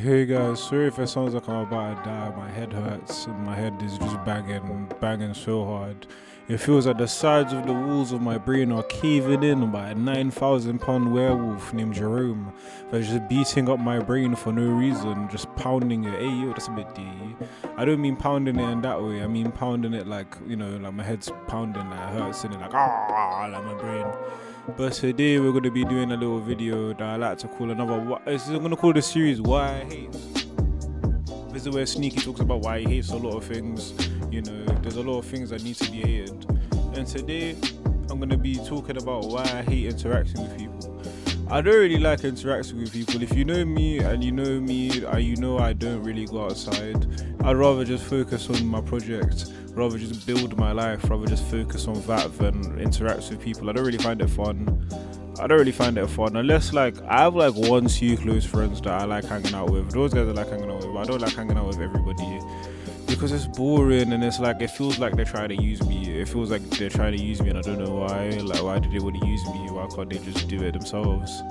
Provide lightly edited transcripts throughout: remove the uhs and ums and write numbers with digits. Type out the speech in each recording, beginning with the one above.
Hey guys, sorry if it sounds like I'm about to die. My head hurts and my head is just banging so hard. It feels like the sides of the walls of my brain are caving in by a 9,000 pound werewolf named Jerome that's just beating up my brain for no reason, just pounding it. Hey yo, that's a bit D. I don't mean pounding it in that way. I mean pounding it like, like my head's pounding, like it hurts and it like like my brain. But today we're gonna be doing a little video that I like to call I'm gonna call the series Why I Hate. This is where Sneaky talks about why he hates a lot of things. There's a lot of things that need to be hated. And today I'm gonna be talking about why I hate interacting with people. I don't really like interacting with people. If you know me and you know me, you know I don't really go outside. I'd rather just focus on my project, rather just build my life, rather just focus on that than interact with people. I don't really find it fun. Unless I have one, two close friends that I like hanging out with. Those guys I like hanging out with. I don't like hanging out with everybody because it's boring and it's like it feels like they're trying to use me. It feels like they're trying to use me and I don't know why. Like, why do they want to use me? Why can't they just do it themselves?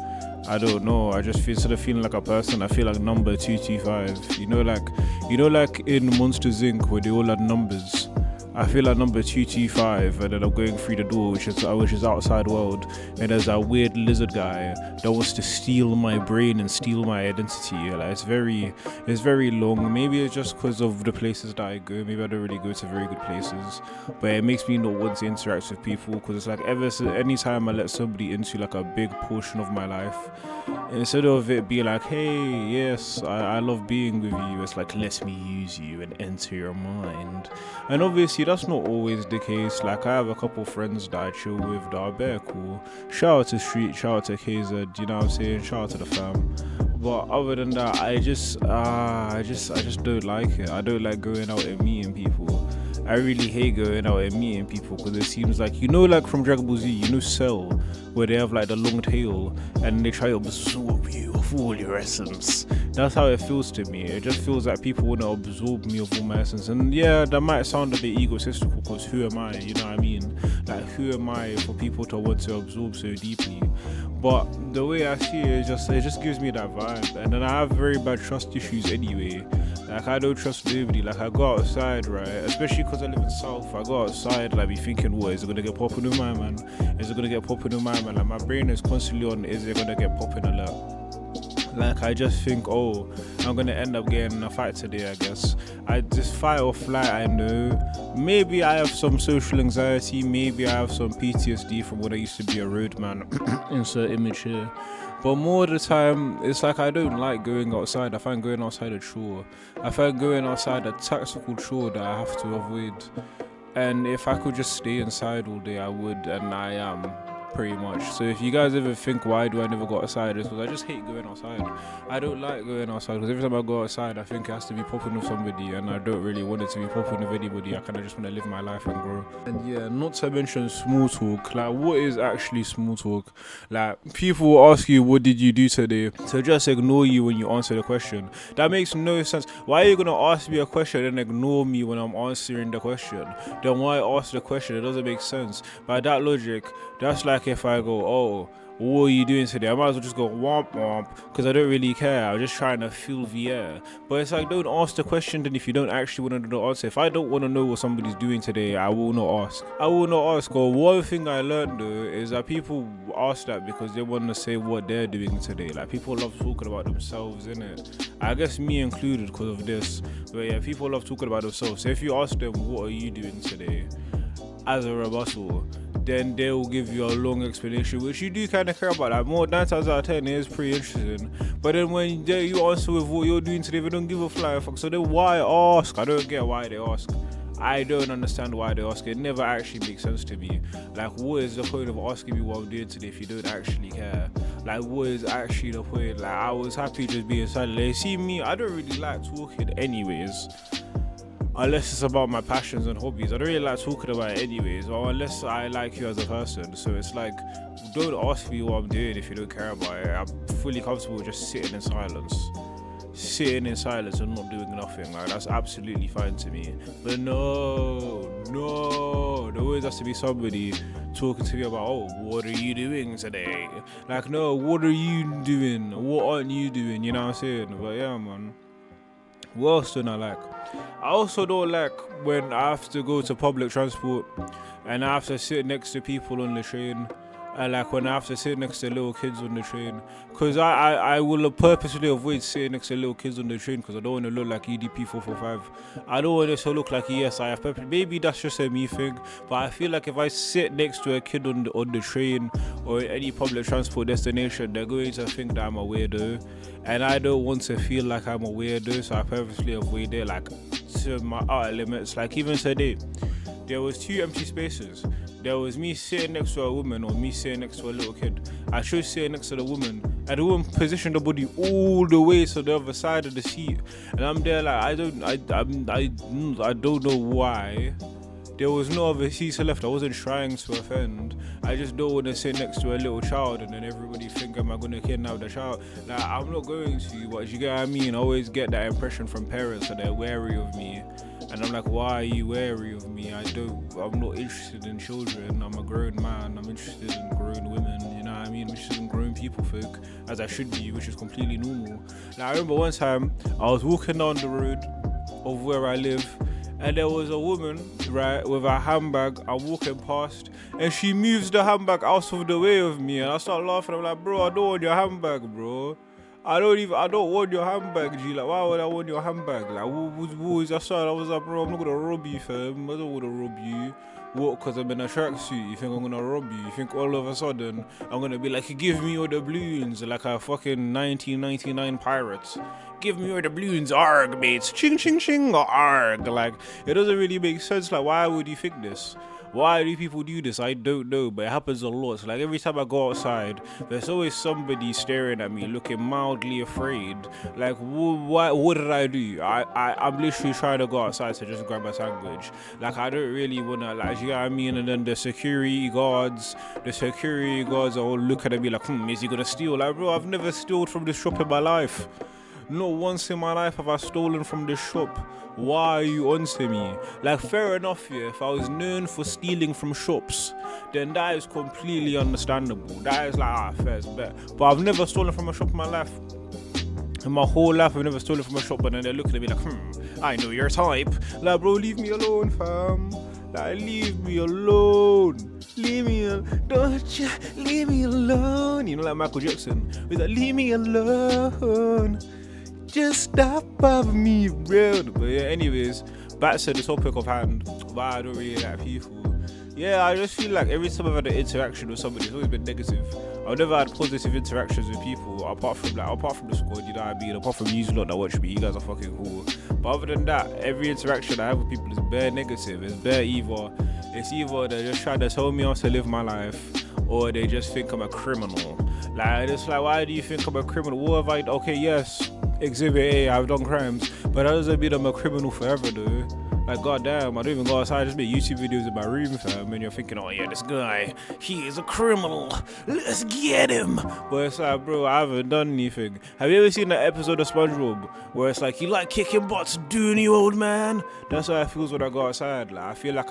I don't know. I just feel, instead of feeling like a person, I feel like number 225. You know, like in Monsters Inc. where they all had numbers. I feel like number 225, and then I'm going through the door, which is outside world, and there's that weird lizard guy that wants to steal my brain and steal my identity. Like it's very long. Maybe it's just because of the places that I go. Maybe I don't really go to very good places, but it makes me not want to interact with people because it's like anytime I let somebody into like a big portion of my life, instead of it being like, hey, yes, I love being with you, it's like, let me use you and enter your mind. And obviously that's not always the case. Like, I have a couple friends that I chill with that are very cool. Shout out to Street, shout out to KZ, you know what I'm saying? Shout out to the fam. But other than that, I just don't like it. I don't like going out and meeting people. I really hate going out and meeting people because it seems like, like from Dragon Ball Z, Cell, where they have like the long tail and they try to absorb you of all your essence. That's how it feels to me. It just feels like people want to absorb me of all my essence. And yeah, that might sound a bit egotistical because who am I? You know what I mean? Like, who am I for people to want to absorb so deeply? But the way I see it, it just gives me that vibe. And then I have very bad trust issues anyway. Like, I don't trust nobody. Like, I go outside, right? Especially because I live in South. I go outside, like, be thinking, what, is it going to get popping with my man? Is it going to get popping with my man? Like, my brain is constantly on, is it going to get popping alert? Like, I just think, oh, I'm going to end up getting in a fight today, I guess. This fight or flight, I know. Maybe I have some social anxiety. Maybe I have some PTSD from when I used to be a roadman. Insert image here. But more of the time, it's like I don't like going outside. I find going outside a chore. I find going outside a tactical chore that I have to avoid. And if I could just stay inside all day, I would, and I am. Pretty much. So if you guys ever think, why do I never go outside, it's because I just hate going outside. I don't like going outside because every time I go outside I think it has to be popping with somebody and I don't really want it to be popping with anybody. I kind of just want to live my life and grow. And yeah, not to mention small talk. Like, what is actually small talk? Like, people will ask you, what did you do today? So just ignore you when you answer the question. That makes no sense. Why are you going to ask me a question and ignore me when I'm answering the question? Then why ask the question? It doesn't make sense. By that logic, that's like if I go, oh, what are you doing today? I might as well just go womp womp because I don't really care. I'm just trying to feel the air. But it's like, don't ask the question then if you don't actually want to know the answer. If I don't want to know what somebody's doing today, I will not ask. Or one thing I learned though is that people ask that because they want to say what they're doing today. Like, people love talking about themselves, innit? I guess me included because of this. But yeah, people love talking about themselves. So if you ask them, what are you doing today? As a rebuttal, then they will give you a long explanation, which you do kind of care about. Like, more 9 times out of 10, it is pretty interesting. But then when you answer with what you're doing today, they don't give a flying fuck. So then why ask? I don't get why they ask. I don't understand why they ask. It never actually makes sense to me. Like, what is the point of asking me what I'm doing today if you don't actually care? Like, what is actually the point? Like, I was happy just being silent. Like, see me, I don't really like talking anyways. Unless it's about my passions and hobbies. I don't really like talking about it anyways, or unless I like you as a person. So it's like, don't ask me what I'm doing if you don't care about it. I'm fully comfortable just sitting in silence. sitting in silence and not doing nothing. Like, that's absolutely fine to me. But no, there always has to be somebody talking to me about, oh, what are you doing today? Like, no, what are you doing? What aren't you doing? You know what I'm saying? But yeah, man. What else don't I like? I also don't like when I have to go to public transport and I have to sit next to people on the train. And like when I have to sit next to little kids on the train, because I will purposely avoid sitting next to little kids on the train because I don't want to look like EDP 445. I don't want it to look like ESIF purpose. Maybe that's just a me thing, but I feel like if I sit next to a kid on the train or any public transport destination, they're going to think that I'm a weirdo, and I don't want to feel like I'm a weirdo, so I purposely avoid it, like to my outer limits. Like even today, there was 2 empty spaces. There was me sitting next to a woman or me sitting next to a little kid. I chose sitting next to the woman, and the woman positioned the body all the way to the other side of the seat, and I'm there like I don't know why. There was no other seats left. I wasn't trying to offend. I just don't want to sit next to a little child and then everybody think, am I going to kidnap the child? Like, I'm not going to, but you get what I mean? I always get that impression from parents that they're wary of me. And I'm like, why are you wary of me? I'm not interested in children. I'm a grown man. I'm interested in grown women. You know what I mean? I'm interested in grown people folk, as I should be, which is completely normal. Now, I remember one time I was walking down the road of where I live, and there was a woman, right, with a handbag. I'm walking past, and she moves the handbag out of the way of me, and I start laughing. I'm like, bro, I don't want your handbag, bro. I don't want your handbag, G. Like, why would I want your handbag? Like, what is that? I was like, bro, I'm not gonna rob you, fam. I don't wanna rob you. What? Because I'm in a tracksuit. You think I'm gonna rob you? You think all of a sudden I'm gonna be like, give me all the balloons, like a fucking 1999 Pirates. Give me all the balloons, arg, mates. Ching, ching, ching, arg. Like, it doesn't really make sense. Like, why would you think this? Why do people do this? I don't know, but it happens a lot. So, like, every time I go outside, there's always somebody staring at me, looking mildly afraid. Like, what did I do? I'm literally trying to go outside to just grab a sandwich. Like, I don't really want to, like, you know what I mean? And then the security guards are all looking at me like, is he going to steal? Like, bro, I've never stolen from this shop in my life. Not once in my life have I stolen from this shop. Why are you onto me? Like, fair enough, yeah, if I was known for stealing from shops, then that is completely understandable. That is like, fair, bet. But I've never stolen from a shop in my life. In my whole life, I've never stolen from a shop, and then they're looking at me like, I know your type. Like, bro, leave me alone, fam. Like, leave me alone. Don't you leave me alone. You know, like Michael Jackson. He's like, leave me alone. Just stop bothering me, bro. But yeah, anyways, back to the topic of hand. Why I don't really like people. Yeah, I just feel like every time I've had an interaction with somebody, it's always been negative. I've never had positive interactions with people apart from the squad, you know what I mean? Apart from you lot that watch me, you guys are fucking cool. But other than that, every interaction I have with people is bare negative. It's either they're just trying to tell me how to live my life, or they just think I'm a criminal. Like, it's like, why do you think I'm a criminal? What have I? Okay, yes, Exhibit A, I've done crimes, but that doesn't mean I'm a criminal forever, though. Like, goddamn, I don't even go outside, I just make YouTube videos in my room, fam, and you're thinking, oh yeah, this guy, he is a criminal, let's get him. But it's like, bro, I haven't done anything. Have you ever seen that episode of SpongeBob where it's like, you like kicking butts, do you, old man? That's how it feels when I go outside. Like, I feel like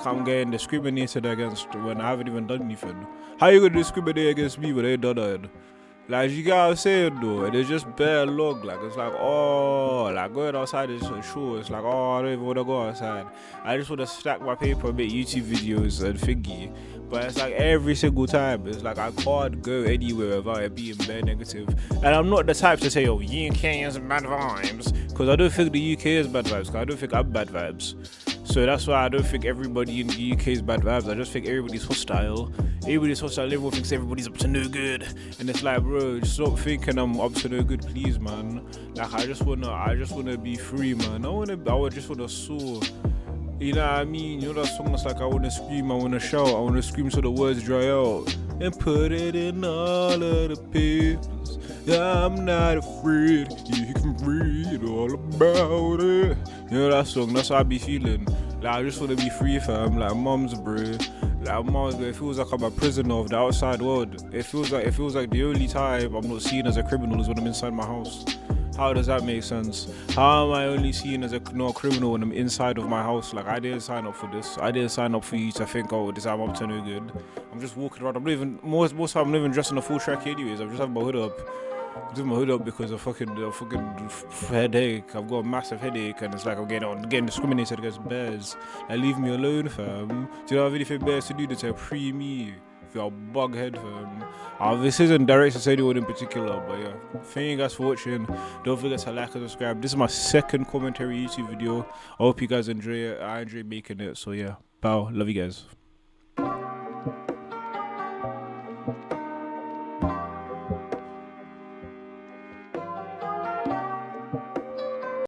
I'm getting discriminated against when I haven't even done anything. How you gonna discriminate against me when I ain't done nothing? Like, you get what I'm saying, though, and it's just bare log. Like, it's like, oh, like, going outside is so sure. It's like, oh, I don't even want to go outside. I just want to stack my paper and make YouTube videos and thingy. But it's like every single time, it's like I can't go anywhere without it being bare negative. And I'm not the type to say, oh, UK is bad vibes, because I don't think the UK is bad vibes, because I don't think I'm bad vibes. So that's why I don't think everybody in the UK is bad vibes. I just think everybody's hostile. Everyone thinks everybody's up to no good. And it's like, bro, just stop thinking I'm up to no good, please, man. Like, I just wanna be free, man. I just wanna soar. You know what I mean? You know that song that's like, I wanna scream, I wanna shout, I wanna scream so the words dry out. And put it in all of the papers. I'm not afraid, you can read all about it. You know that song, that's how I be feeling. Like, I just wanna be free, fam. Like, mums, bro. Like, mums, bro. It feels like I'm a prisoner of the outside world. It feels like the only time I'm not seen as a criminal is when I'm inside my house. How does that make sense? How am I only seen as a criminal when I'm inside of my house? Like, I didn't sign up for this. I didn't sign up for you to think, oh, this I'm up to no good. I'm just walking around. I'm not even most time I'm not even dressed in a full track anyways. I'm just having my hood up. I'm doing my hood up because of fucking headache. I've got a massive headache, and it's like I'm getting discriminated against bears. Like, leave me alone, fam. Do you know have anything bears to do to pre me? If you're a bughead, fam. This isn't directed to anyone in particular, but yeah. Thank you guys for watching. Don't forget to like and subscribe. This is my second commentary YouTube video. I hope you guys enjoy it. I enjoy making it. So yeah, bow. Love you guys.